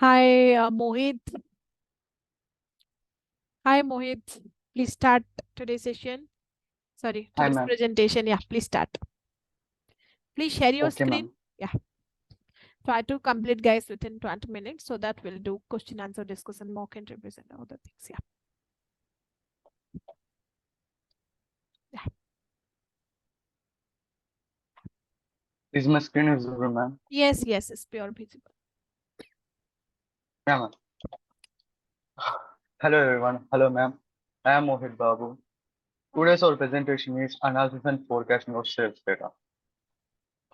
Hi, Mohit. Hi, Mohit. Please start today's session. Sorry, Hi, today's ma'am. presentation. Yeah, please start. Please share your Okay, screen. ma'am. Yeah, try to complete, guys, within 20 minutes so that we'll do question, answer, discussion, mock interviews, and other things. Yeah. Yeah. Is my screen visible, ma'am? Yes, yes, it's pure visible. Yeah, ma'am. Hello, everyone. Hello, ma'am. I am Mohit Babu. Today's our presentation is analysis and forecasting of sales data.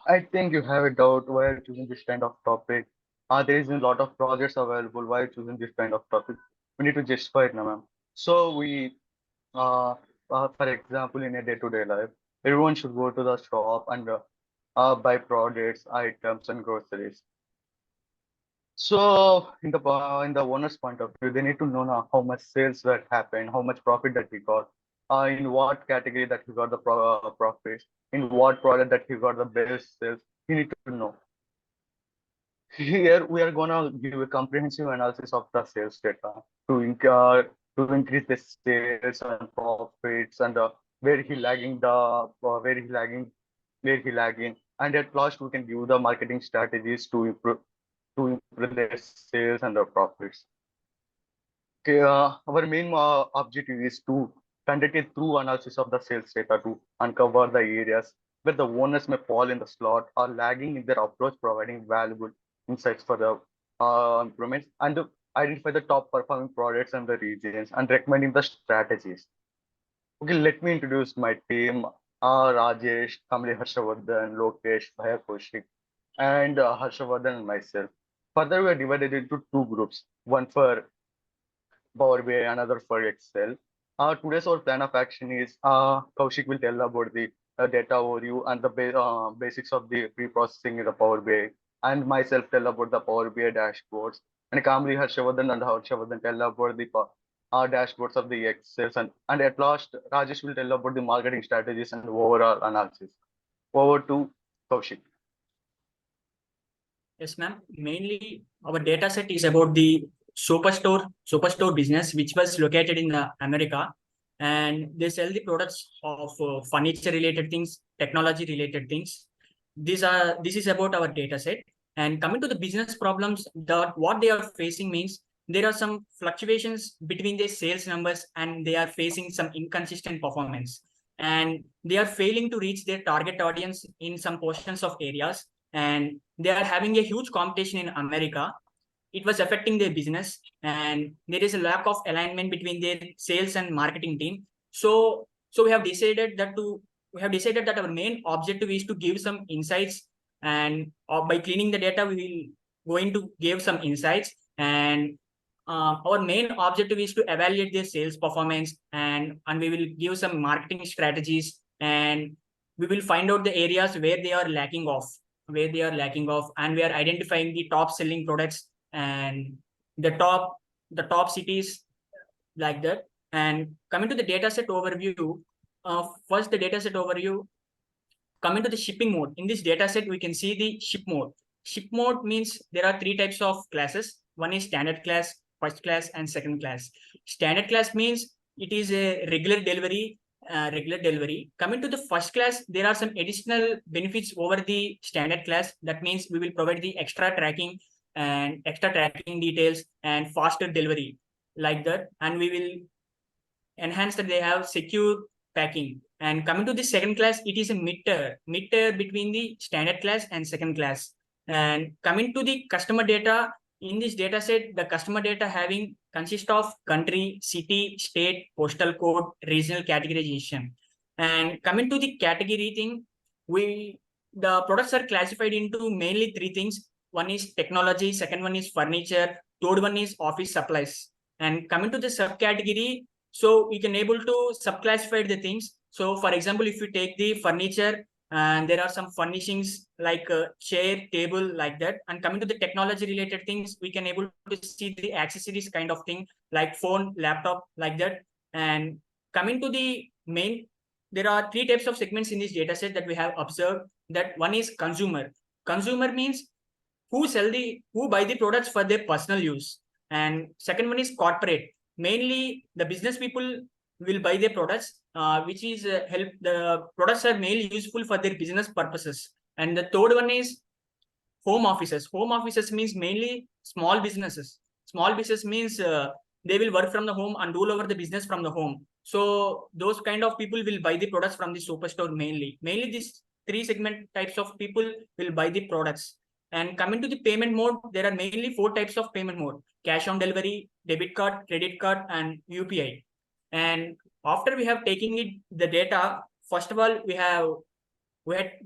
I think you have a doubt while choosing this kind of topic. There is a lot of projects available while choosing this kind of topic. We need to justify it now, ma'am. So for example, in a day-to-day life, everyone should go to the shop and buy products, items, and groceries. So in the owner's point of view, they need to know now how much sales that happened, how much profit that he got, in what category that he got the profits, in what product that he got the best sales. He need to know. Here we are gonna give a comprehensive analysis of the sales data to increase the sales and profits and where he lagging, and at last we can give the marketing strategies to improve their sales and their profits. Okay, our main objective is to conduct a thorough analysis of the sales data to uncover the areas where the owners may fall in the slot or lagging in their approach, providing valuable insights for the improvements, and to identify the top performing products and the regions and recommending the strategies. Okay, let me introduce my team. Rajesh, Kamli Harshavardhan, Lokesh, Bhaya Kaushik, and Harshavardhan and myself. Further, we are divided into two groups, one for Power BI, another for Excel. Today's our plan of action is Kaushik will tell about the data overview and the basics of the pre-processing in the Power BI, and myself tell about the Power BI dashboards, and Kamli Harshavardhan tell about the dashboards of the Excel, and at last Rajesh will tell about the marketing strategies and overall analysis. Over to Kaushik. Yes, ma'am. Mainly, our data set is about the superstore business, which was located in America, and they sell the products of furniture related things, technology related things. This is about our data set. And coming to the business problems, what they are facing means there are some fluctuations between their sales numbers, and they are facing some inconsistent performance, and they are failing to reach their target audience in some portions of areas, and they are having a huge competition in America. It was affecting their business, and there is a lack of alignment between their sales and marketing team. So we have decided that our main objective is to give some insights, and by cleaning the data, we will going to give some insights, and our main objective is to evaluate their sales performance, and we will give some marketing strategies, and we will find out the areas where they are lacking off, and we are identifying the top selling products and the top cities, like that. And coming to the data set overview, first the data set overview. Coming to the shipping mode, in this data set we can see the ship mode. Ship mode means there are three types of classes. One is standard class, first class, and second class. Standard class means it is a regular delivery. Coming to the first class, there are some additional benefits over the standard class. That means we will provide the extra tracking details and faster delivery, like that. And we will enhance that they have secure packing. And coming to the second class, it is a mid-tier between the standard class and second class. And coming to the customer data, in this data set, the customer data having consist of country, city, state, postal code, regional categorization. And coming to the category thing, the products are classified into mainly three things. One is technology, second one is furniture, third one is office supplies. And coming to the subcategory, so we can able to subclassify the things. So for example, if you take the furniture, and there are some furnishings like chair, table, like that. And coming to the technology related things, we can able to see the accessories kind of thing, like phone, laptop, like that. And coming to the main, there are three types of segments in this data set that we have observed. That one is consumer. Consumer means who buy the products for their personal use. And second one is corporate. Mainly the business people will buy their products, which is help the products are mainly useful for their business purposes. And the third one is home offices. Home offices means mainly small businesses. Small business means they will work from the home and rule over the business from the home. So those kind of people will buy the products from the superstore mainly. Mainly these three segment types of people will buy the products. And coming to the payment mode, there are mainly four types of payment mode: cash on delivery, debit card, credit card, and UPI. And after we have taken it the data, first of all, we have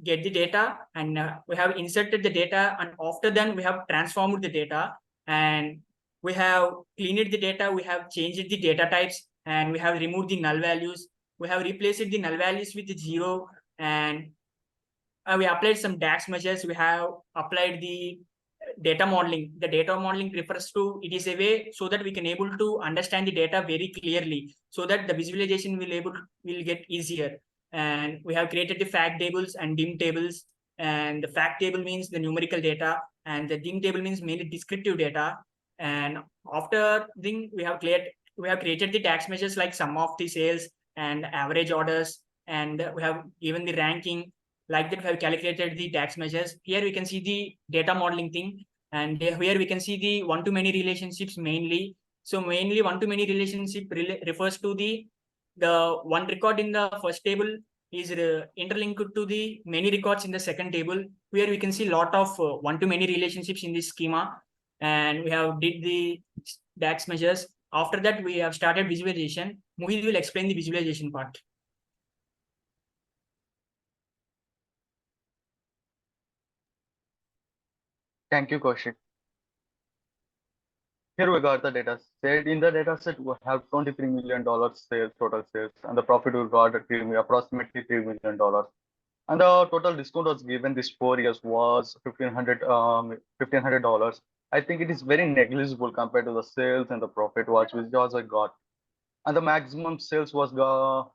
get the data, and we have inserted the data, and after then we have transformed the data, and we have cleaned the data, we have changed the data types, and we have removed the null values, we have replaced the null values with the zero, and we applied some DAX measures, we have applied the data modeling. The data modeling refers to, it is a way so that we can able to understand the data very clearly, so that the visualization will get easier. And we have created the fact tables and dim tables. And the fact table means the numerical data, and the dim table means mainly descriptive data. And after then we have created the DAX measures like sum of the sales and average orders, and we have given the ranking. Like that, we have calculated the DAX measures. Here we can see the data modeling thing, and here we can see the one-to-many relationships mainly. So mainly one-to-many relationship refers to the one record in the first table is interlinked to the many records in the second table. Here we can see a lot of one-to-many relationships in this schema, and we have did the DAX measures. After that, we have started visualization. Mohit will explain the visualization part. Thank you, Kaushik. Here we got the data set. In the data set, we have $23 million sales, total sales, and the profit we got approximately $3 million. And the total discount was given this 4 years was $1,500. I think it is very negligible compared to the sales and the profit which was I got. And the maximum sales was got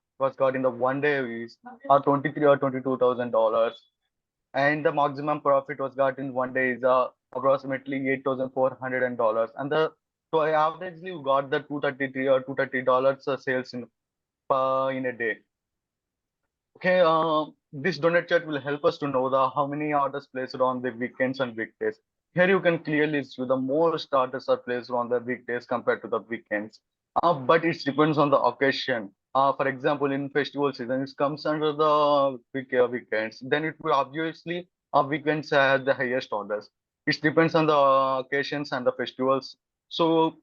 in the 1 day is $23,000 or $22,000. And the maximum profit was got in 1 day is approximately $8,400. And so I averagely got the $233 or $230 sales in a day. Okay, this donut chart will help us to know how many orders placed on the weekends and weekdays. Here you can clearly see the most orders are placed on the weekdays compared to the weekends. But it depends on the occasion. For example, in festival season, it comes under the weekends. Then it will obviously weekends have the highest orders. It depends on the occasions and the festivals. So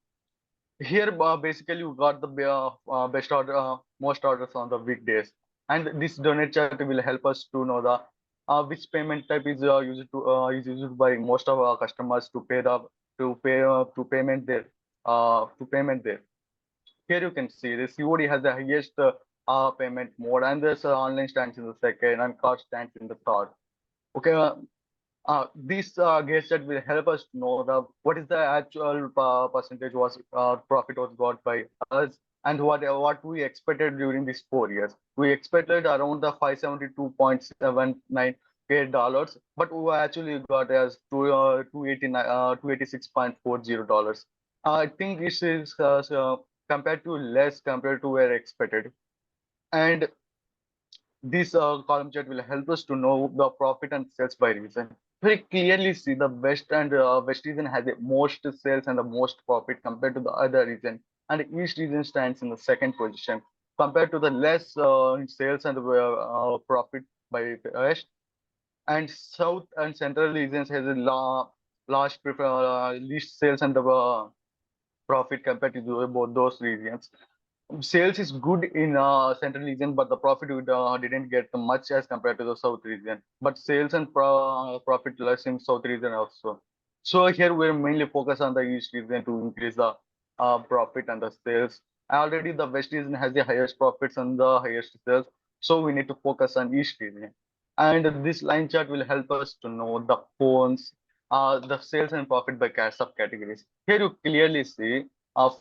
here basically you got the best order, most orders on the weekdays. And this donate chart will help us to know the which payment type is used by most of our customers to payment there. Here you can see this COD has the highest payment mode, and this online stands in the second, and card stands in the third. Okay, this gadget will help us to know what is the actual percentage was profit was got by us, and what we expected during these 4 years. We expected around the $572.79 dollars, but we actually got as $286.40. I think this is compared to less compared to where expected. And this column chart will help us to know the profit and sales by region. Very clearly see the west region has the most sales and the most profit compared to the other region, and the east region stands in the second position compared to the less sales and profit by west. And south and central regions has a least sales and the profit compared to both those regions. Sales is good in central region, but the profit didn't get much as compared to the south region. But sales and profit less in south region also. So here we're mainly focused on the east region to increase the profit and the sales. Already the west region has the highest profits and the highest sales, so we need to focus on east region. And this line chart will help us to know the phones, the sales and profit by subcategories. Here you clearly see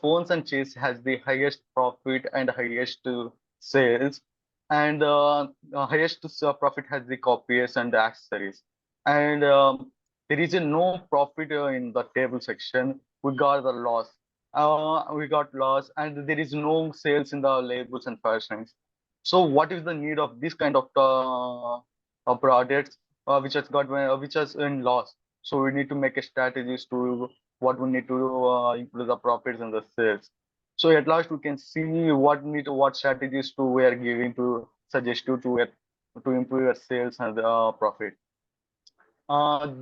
phones and chase has the highest profit and highest sales, and highest profit has the copiers and the accessories. And there is a no profit in the table section. We got the loss. We got loss, and there is no sales in the labels and fashions. So, what is the need of this kind of products which has in loss? So, we need to make a strategies to what we need to do, improve the profits and the sales. So, at last, we can see what strategies to we are giving to suggest you to improve your sales and profit.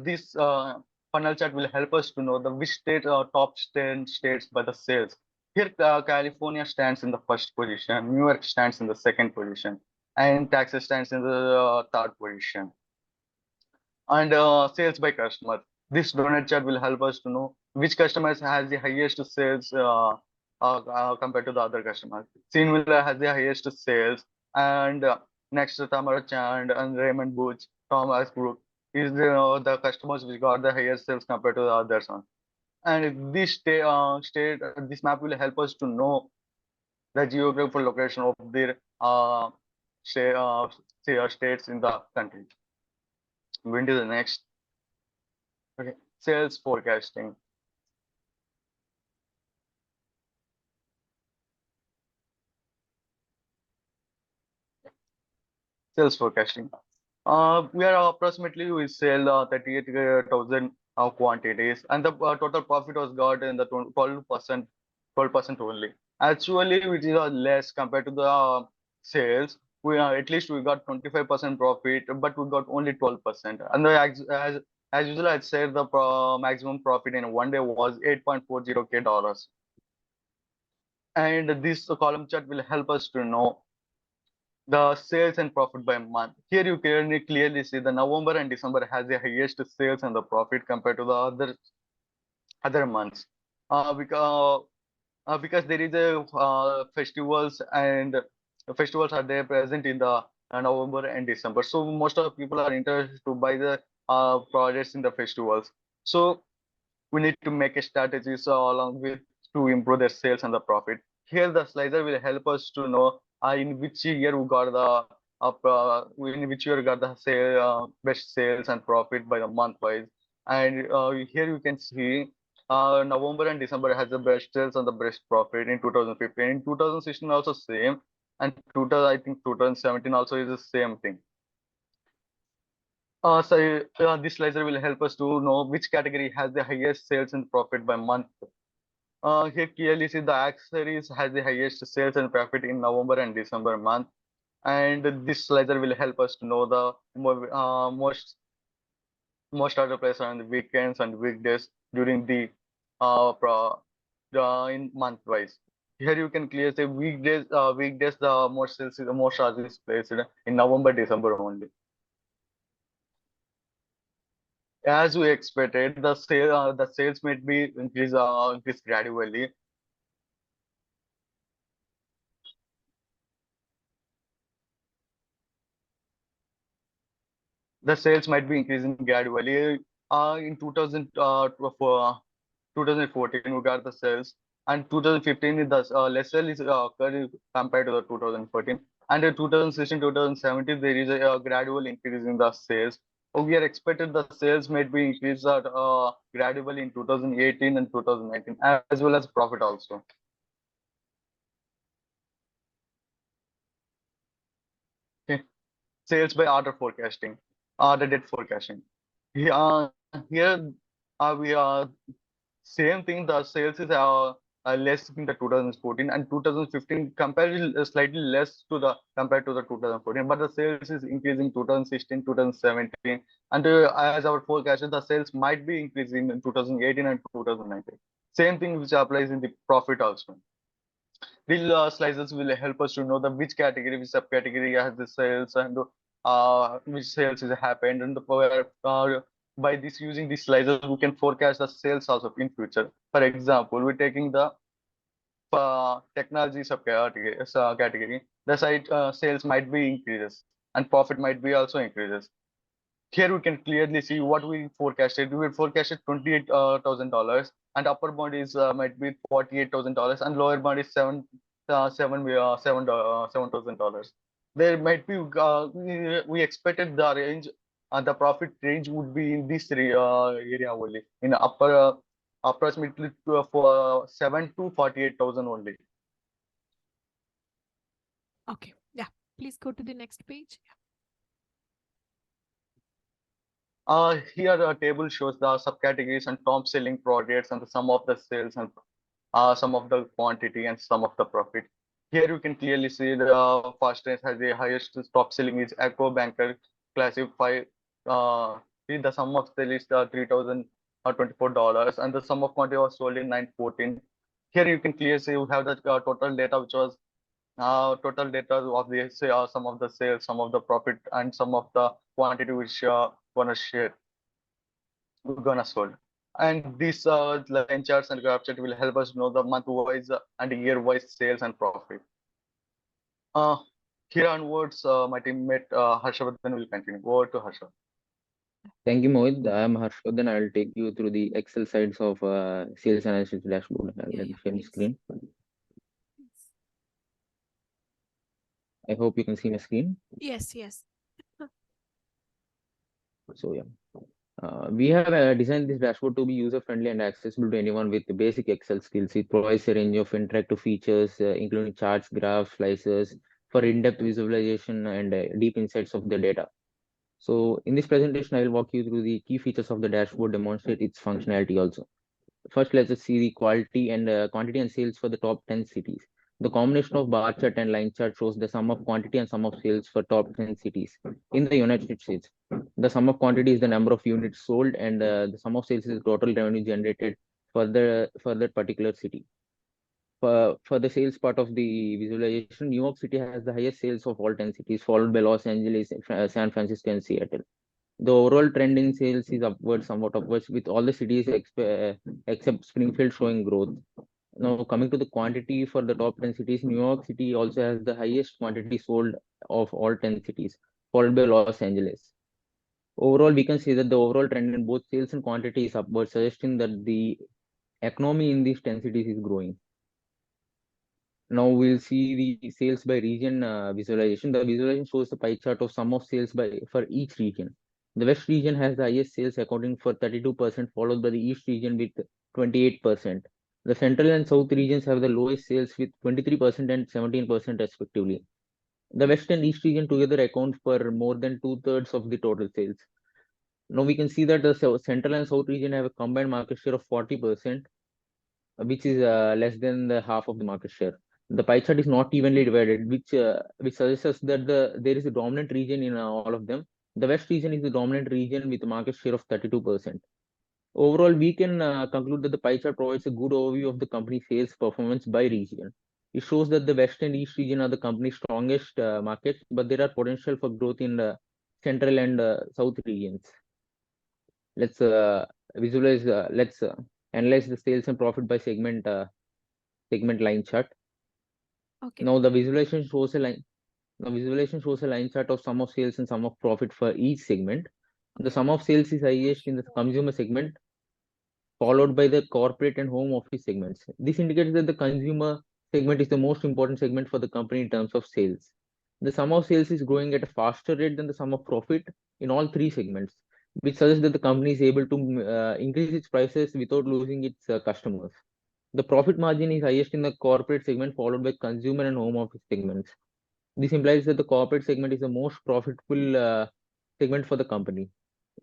This funnel chart will help us to know the which state top 10 states by the sales. Here, California stands in the first position, New York stands in the second position, and Texas stands in the third position. And sales by customer. This donut chart will help us to know which customers has the highest sales compared to the other customers. Sinvilla has the highest sales, and next to Tamara Chand and Raymond Booth, Thomas Group is the customers which got the highest sales compared to the others one. And this map will help us to know the geographical location of their say, states in the country. Going to the next. Okay, sales forecasting. Sales forecasting. We are approximately we sell 38,000 quantities, and the total profit was got in the 12% only. Actually, which is less compared to the sales. We at least we got 25% profit, but we got only 12%. And as usual, I'd say the maximum profit in one day was $8.40K. And this column chart will help us to know the sales and profit by month. Here you can clearly see the November and December has the highest sales and the profit compared to the other months. Because there is a festivals and festivals are there present in the November and December. So most of the people are interested to buy the products in the festivals. So we need to make a strategy along with to improve their sales and the profit. Here the slicer will help us to know in which year we got the in which year we got the best sales and profit by the month wise. And here you can see November and December has the best sales and the best profit in 2015. In 2016 also same, and I think 2017 also is the same thing. This slicer will help us to know which category has the highest sales and profit by month. Here clearly see the accessories has the highest sales and profit in November and December month. And this slicer will help us to know the most order placed on the weekends and weekdays during the in month wise. Here you can clearly say weekdays the most sales is the most charges placed in November, December only. As we expected, the sales might be increase gradually. The sales might be increasing gradually. In 2014, we got the sales, and 2015 the less sale is occurred compared to the 2014, and in 2016, 2017 there is a gradual increase in the sales. We are expected the sales might be increased gradually in 2018 and 2019, as well as profit also. Okay. Sales by order forecasting, order date forecasting. Here we are same thing. The sales is less in the 2014 and 2015 compared slightly less to the compared to the 2014, but the sales is increasing 2016, 2017, and as our forecast, the sales might be increasing in 2018 and 2019. Same thing which applies in the profit also. These slices will help us to know the which category, which subcategory has the sales and which sales is happened, and by this using these slices we can forecast the sales also in future. For example, we're taking the technology category, the site sales might be increases and profit might be also increases. Here we can clearly see what we forecasted. We forecasted $28,000, and upper bound is might be $48,000, and lower bound is $7,000. There might be we expected the range the profit range would be in this area only, in upper approximately for 7 to 48,000 only. Okay, yeah, please go to the next page. Here a table shows the subcategories and top selling products and the sum of the sales and some of the quantity and some of the profit. Here you can clearly see the fastest has the highest top selling is Echo Banker Classic 5. See the sum of sale is $3,024 and the sum of quantity was sold in 914. Here you can clearly see you have the total data, which was total data of the some of the sales, some of the profit, and some of the quantity which gonna sold. And these line charts and graph chart will help us know the month wise and year wise sales and profit. Uh, Here onwards, my teammate Harshavardhan will continue. Over to Harsha. Thank you, Mohit. I am Harshvardhan. I will take you through the Excel sides of sales analysis dashboard. Let me share the Please. screen. I hope you can see my screen. Yes, yes. So yeah, we have designed this dashboard to be user-friendly and accessible to anyone with basic Excel skills. It provides a range of interactive features, including charts, graphs, slices, for in-depth visualization and deep insights of the data. So in this presentation, I will walk you through the key features of the dashboard, demonstrate its functionality also. First, let's just see the quality and quantity and sales for the top 10 cities. The combination of bar chart and line chart shows the sum of quantity and sum of sales for top 10 cities in the United States. The sum of quantity is the number of units sold, and the sum of sales is the total revenue generated for that particular city. For the sales part of the visualization, New York City has the highest sales of all 10 cities, followed by Los Angeles, San Francisco, and Seattle. The overall trend in sales is upwards, somewhat upwards, with all the cities except Springfield showing growth. Now, coming to the quantity for the top 10 cities, New York City also has the highest quantity sold of all 10 cities, followed by Los Angeles. Overall, we can see that the overall trend in both sales and quantity is upward, suggesting that the economy in these 10 cities is growing. Now we'll see the sales by region visualization. The visualization shows the pie chart of sum of sales for each region. The West region has the highest sales, accounting for 32%, followed by the East region with 28%. The Central and South regions have the lowest sales with 23% and 17% respectively. The West and East region together account for more than 2/3 of the total sales. Now we can see that the Central and South region have a combined market share of 40%, which is less than the half of the market share. The pie chart is not evenly divided, which suggests us that there is a dominant region in all of them. The West region is the dominant region with a market share of 32%. Overall, we can conclude that the pie chart provides a good overview of the company's sales performance by region. It shows that the West and East region are the company's strongest markets, but there are potential for growth in the Central and South regions. Let's visualize. Let's analyze the sales and profit by segment line chart. Okay. Now the visualization shows a line. The visualization shows a line chart of sum of sales and sum of profit for each segment. The sum of sales is highest in the consumer segment, followed by the corporate and home office segments. This indicates that the consumer segment is the most important segment for the company in terms of sales. The sum of sales is growing at a faster rate than the sum of profit in all three segments, which suggests that the company is able to increase its prices without losing its customers. The profit margin is highest in the corporate segment, followed by consumer and home office segments. This implies that the corporate segment is the most profitable segment for the company.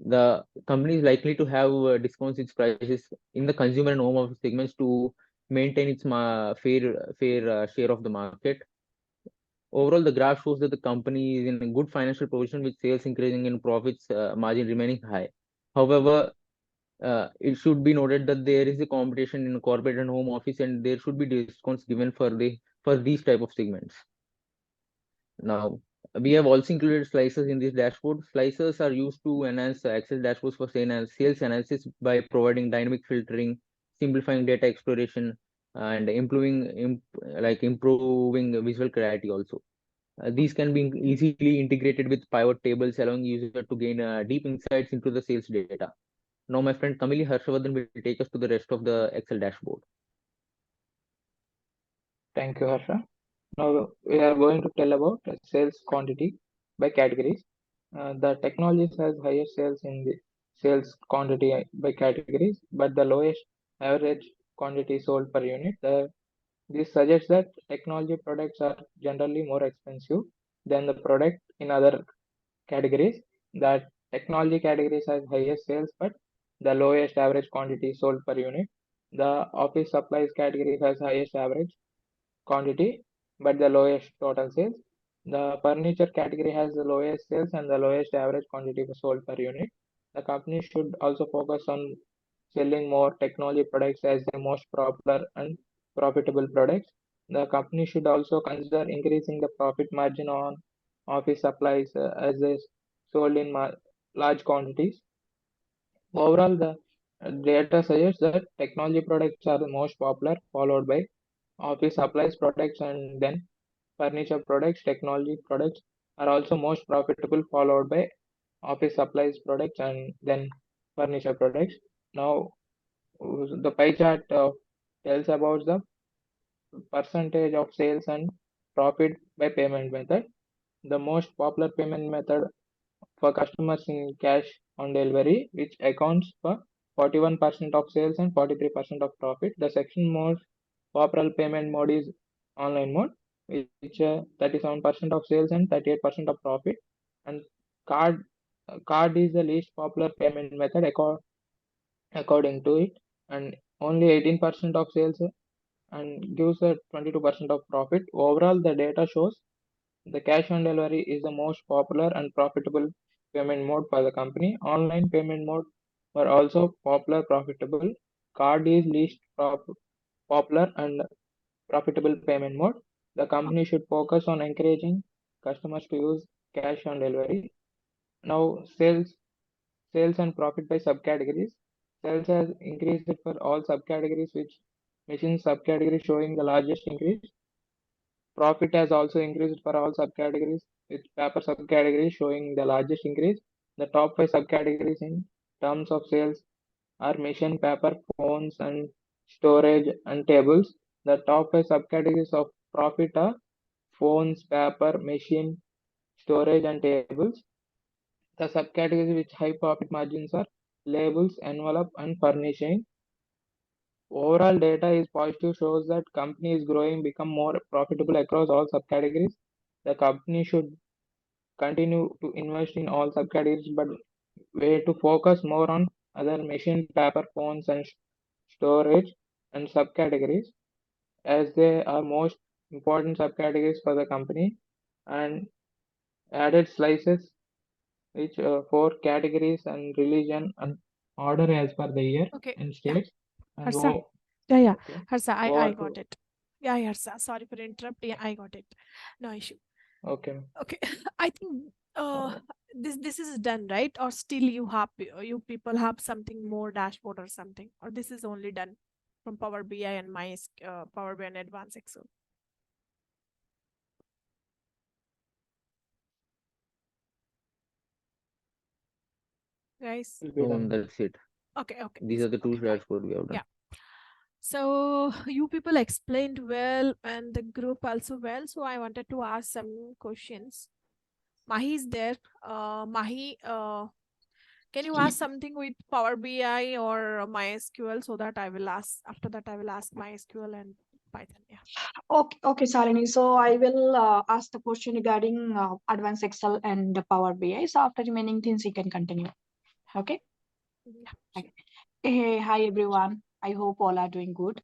The company is likely to have discounts its prices in the consumer and home office segments to maintain its fair share of the market. Overall, the graph shows that the company is in a good financial position with sales increasing and profits margin remaining high. However, it should be noted that there is a competition in corporate and home office, and there should be discounts given for these type of segments. Now, we have also included slicers in this dashboard. Slicers are used to enhance Excel dashboards for sales analysis by providing dynamic filtering, simplifying data exploration, and improving visual clarity also. These can be easily integrated with pivot tables, allowing users to gain deep insights into the sales data. Now, my friend Kamili Harshavardhan will take us to the rest of the Excel dashboard. Thank you, Harsha. Now we are going to tell about sales quantity by categories. The technologies has highest sales in the sales quantity by categories, but the lowest average quantity sold per unit. This suggests that technology products are generally more expensive than the product in other categories. That technology categories has highest sales, but the lowest average quantity sold per unit. The office supplies category has highest average quantity, but the lowest total sales. The furniture category has the lowest sales and the lowest average quantity sold per unit. The company should also focus on selling more technology products as the most popular and profitable products. The company should also consider increasing the profit margin on office supplies as they sold in large quantities. Overall, the data suggests that technology products are the most popular, followed by office supplies products and then furniture products. Technology products are also most profitable, followed by office supplies products and then furniture products. Now, the pie chart tells about the percentage of sales and profit by payment method. The most popular payment method for customers in cash on delivery, which accounts for 41% of sales and 43% of profit. The second most popular payment mode is online mode, which 37% of sales and 38% of profit. And card card is the least popular payment method according to it, and only 18% of sales and gives a 22% of profit. Overall, the data shows the cash on delivery is the most popular and profitable payment mode for the company. Online payment mode were also popular, profitable. Card is least popular and profitable payment mode. The company should focus on encouraging customers to use cash on delivery. Now, sales and profit by subcategories. Sales has increased for all subcategories, which machine subcategory showing the largest increase. Profit has also increased for all subcategories, with paper subcategory showing the largest increase. The top 5 subcategories in terms of sales are machine, paper, phones, and storage and tables. The top 5 subcategories of profit are phones, paper, machine, storage, and tables. The subcategories with high profit margins are labels, envelope, and furnishing. Overall data is positive, shows that company is growing, become more profitable across all subcategories. The company should continue to invest in all subcategories, but way to focus more on other machine, paper, phones, and storage and subcategories, as they are most important subcategories for the company, and added slices which 4 categories and religion and order as per the year Okay. and Yeah. states. And Harsa. Yeah. okay. Harsa, I Over got to- it. Yeah, Harsa. Sorry for interrupting. I got it. No issue. Okay. Okay. I think this is done, right? Or still you people have something more dashboard or something, or this is only done from Power BI and Power BI and Advanced Excel. Guys. Will be No, done. that's it. Okay. These are the two Okay. dashboard we have done. Yeah. So you people explained well and the group also well. So I wanted to ask some questions. Mahi is there. Mahi, can you ask something with Power BI or MySQL so that I will ask, after that I will ask MySQL and Python. Yeah. Okay, Shalini. So I will ask the question regarding Advanced Excel and the Power BI. So after remaining things, you can continue. Okay. Yeah. Okay. Hey, hi everyone. I hope all are doing good.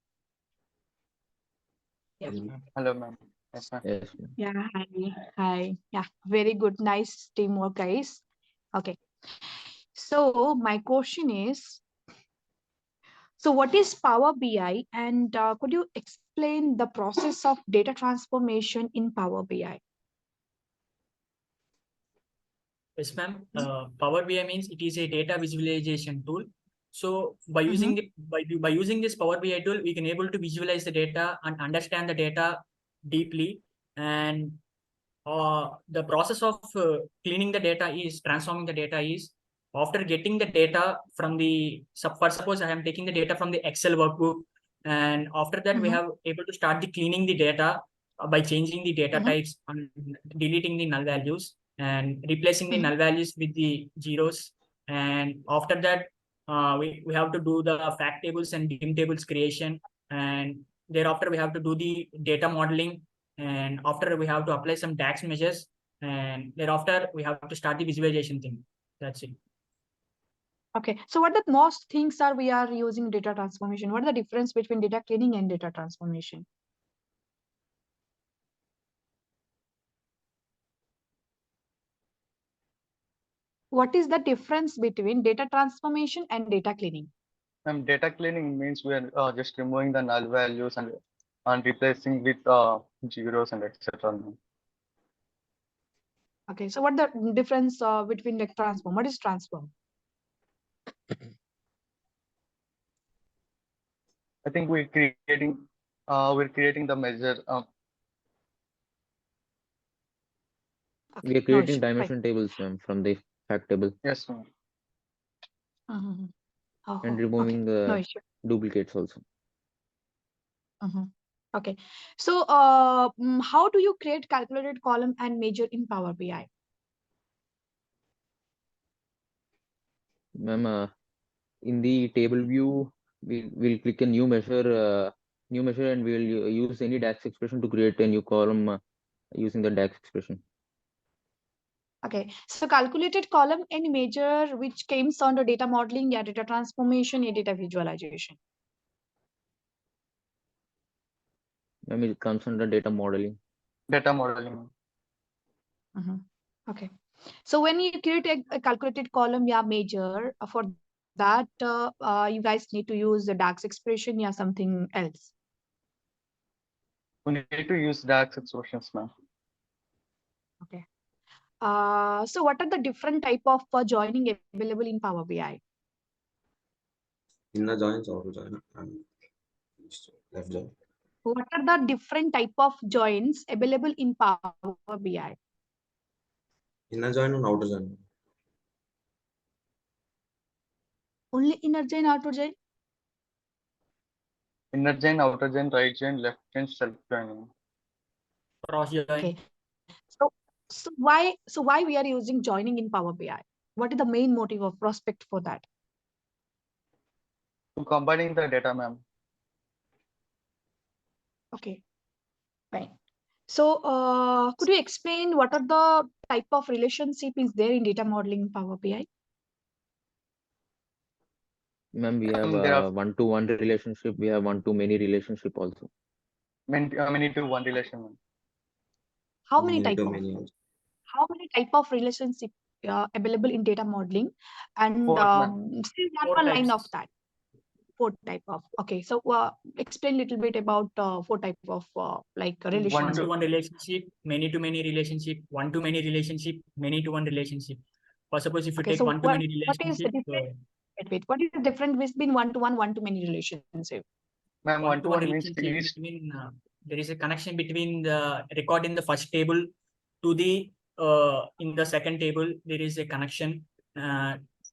Yes, ma'am. Hello, ma'am. Yes, ma'am. Yes, ma'am. Yeah, hi. Yeah, very good. Nice teamwork, guys. Okay. So my question is, so what is Power BI, and could you explain the process of data transformation in Power BI? Yes, ma'am. Power BI means it is a data visualization tool. So by using by using this Power BI tool, we can able to visualize the data and understand the data deeply. And the process of cleaning the data is transforming the data is after getting the data from the suppose I am taking the data from the Excel workbook, and after that we have able to start the cleaning the data by changing the data types and deleting the null values. and replacing the null values with the zeros. And after that, we have to do the fact tables and dim tables creation. And thereafter, we have to do the data modeling. And after, we have to apply some DAX measures. And thereafter, we have to start the visualization thing. That's it. Okay, so what the most things are we are using data transformation? What are the difference between data cleaning and data transformation? What is the difference between data transformation and data cleaning? Data cleaning means we are just removing the null values and replacing with zeros and etc. Okay, so what the difference between the transform? What is transform? I think we're creating the measure. We are Okay, no creating issue. Fine. dimension tables, ma'am, from the fact table Yes, ma'am. Mhm. Oh, and okay, removing no issue. duplicates also. Okay, so how do you create calculated column and measure in Power BI? Ma'am, in the table view, we'll click a new measure, and we'll use any DAX expression to create a new column using the DAX expression. Okay, so calculated column and measure which comes under data modeling, yeah, data transformation, yeah, data visualization. I mean, it comes under data modeling. Data modeling. Okay, so when you create a calculated column, yeah, measure for that, you guys need to use the DAX expression, yeah, something else. We need to use DAX expressions, ma'am. Okay. So what are the different type of joining available in Power BI? Inner joins, outer join, and left join. What are the different type of joins available in Power BI? Inner join and outer join. Only inner join, outer join? Inner join, outer join, right join, left join, self joining. Cross join. Okay. So why we are using joining in Power BI? What is the main motive of prospect for that? Combining the data, ma'am. Okay, fine. So could you explain what are the type of relationship is there in data modeling in Power BI? Ma'am, we have There are one-to-one relationship. We have one-to-many relationship also. many to one relation, ma'am. How many Many type to of? many also. How many type of relationship available in data modeling? And Four, ma'am. still Four one line types. of that. 4 type of. Okay, so explain a little bit about 4 type of like relationship. One-to-one relationship, many-to-many relationship, one-to-many relationship, many-to-one relationship. For suppose if you Okay, take so one-to-many what is the relationship, difference? Wait, what is the difference between one-to-one, one-to-many relationship? Ma'am, one-to-one one means relationship each between there is a connection between the record in the first table to the in the second table. There is a connection.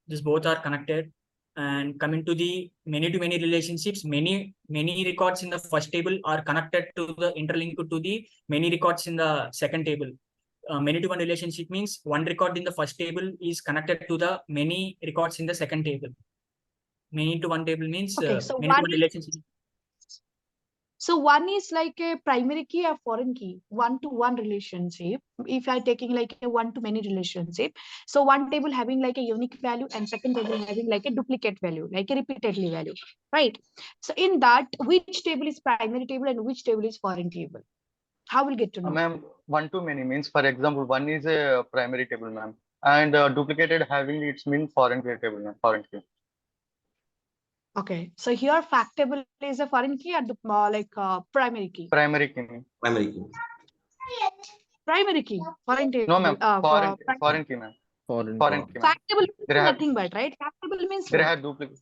These both are connected. And coming to the many-to-many relationships, many records in the first table are connected to the interlinked to the many records in the second table. Many-to-one relationship means one record in the first table is connected to the many records in the second table. Many-to-one table means Okay, so many-to-one relationship. So one is like a primary key or foreign key, one-to-one relationship. If I'm taking like a one-to-many relationship, so one table having like a unique value and second table having like a duplicate value, like a repeatedly value, right? So in that, which table is primary table and which table is foreign table? How will get to know? ma'am, one to many means, for example, one is a primary table, ma'am, and duplicated having its mean foreign key table, ma'am, foreign key. Okay, so here fact table is a foreign key or the primary key? Primary key. Primary key. Primary key, foreign table. No, ma'am, foreign key, ma'am. Foreign key, ma'am. Fact table means There have- nothing but, right? Fact table means There what? are duplicate.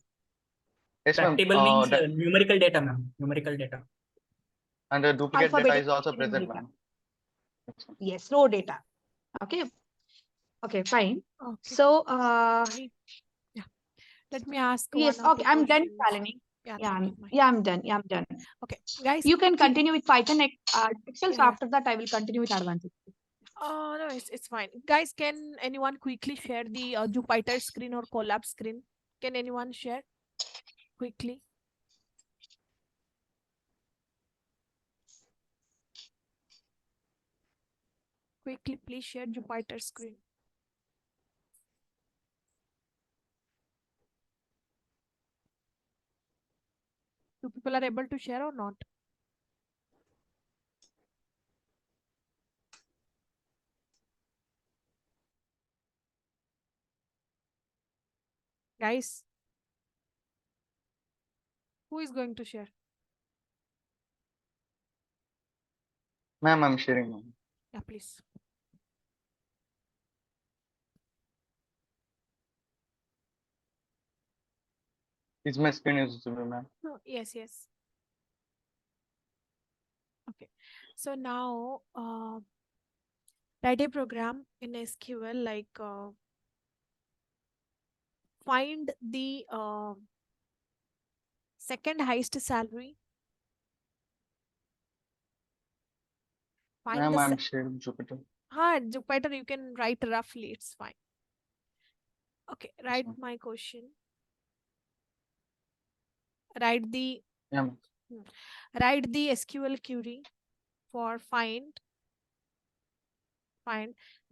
Yes, Fact ma'am. table means numerical data, ma'am. Numerical data. And the duplicate data Alphabetic is also present, numerical. ma'am. Yes, raw data. Okay. Okay, fine. Okay. So Yeah. Let me ask yes, one or okay, two I'm done, questions. Shalini. Yeah, Yeah, thank you, Mahi. I'm done. Yeah, I'm done. Okay, guys. You can quickly- continue with Python Excel. Yeah, yeah. After that, I will continue with advanced. No, it's fine. Guys, can anyone quickly share the Jupyter screen or Colab screen? Can anyone share quickly? Quickly, please share Jupyter screen. You people are able to share or not? Guys, who is going to share? Ma'am, I'm sharing. Ma'am. Yeah, please. Is my screen is visible, ma'am? No, yes, yes. Okay. So now, write a program in SQL like find the second highest salary. Find Ma'am, the I'm sharing Jupyter. Jupyter, you can write roughly, it's fine. Okay, write ma'am. my question. Write the Yeah, ma'am. write the SQL query for find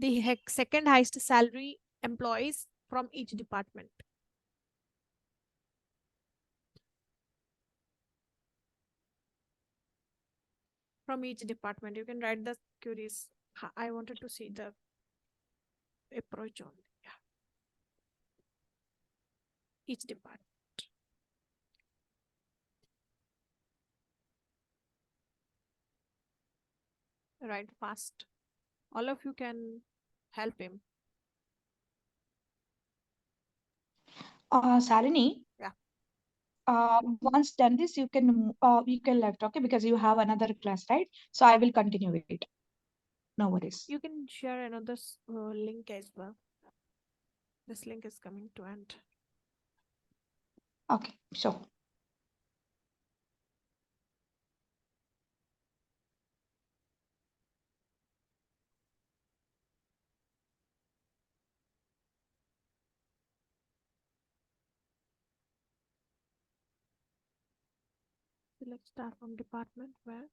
the second highest salary employees from each department. From each department, you can write the queries. I wanted to see the approach only. Yeah. Each department. Write fast. All of you can help him. Salini. Yeah. Once done this, you can left, okay, because you have another class, right? So I will continue it. No worries. You can share another link as well. This link is coming to end. Okay, so So let's start from department where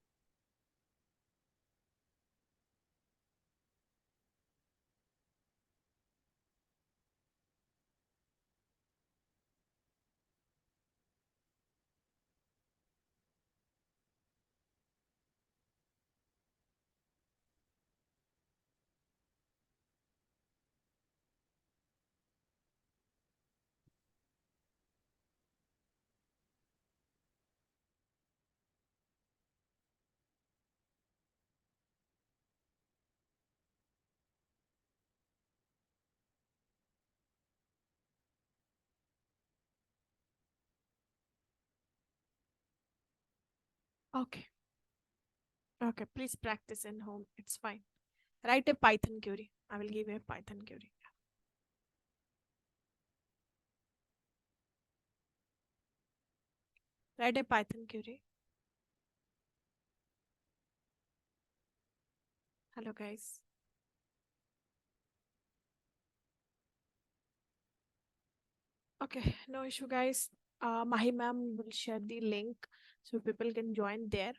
okay. Okay, please practice in home. It's fine. Write a Python query. I will give you a Python query. Write a Python query. Hello, guys. Okay, no issue, guys. Mahi ma'am will share the link so people can join there.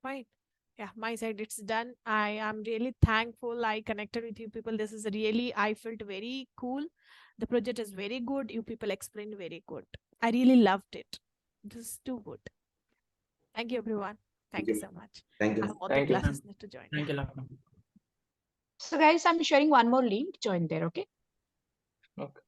Fine. Yeah, my side it's done. I am really thankful I connected with you people. This is really, I felt very cool. The project is very good. You people explained very good. I really loved it. This is too good. Thank you, everyone. Thank you so much. Thank I you. have other Thank you. classes need to join. Thank Yeah. you, Lakshman. guys, I'm sharing one more link. Join there, okay? Okay.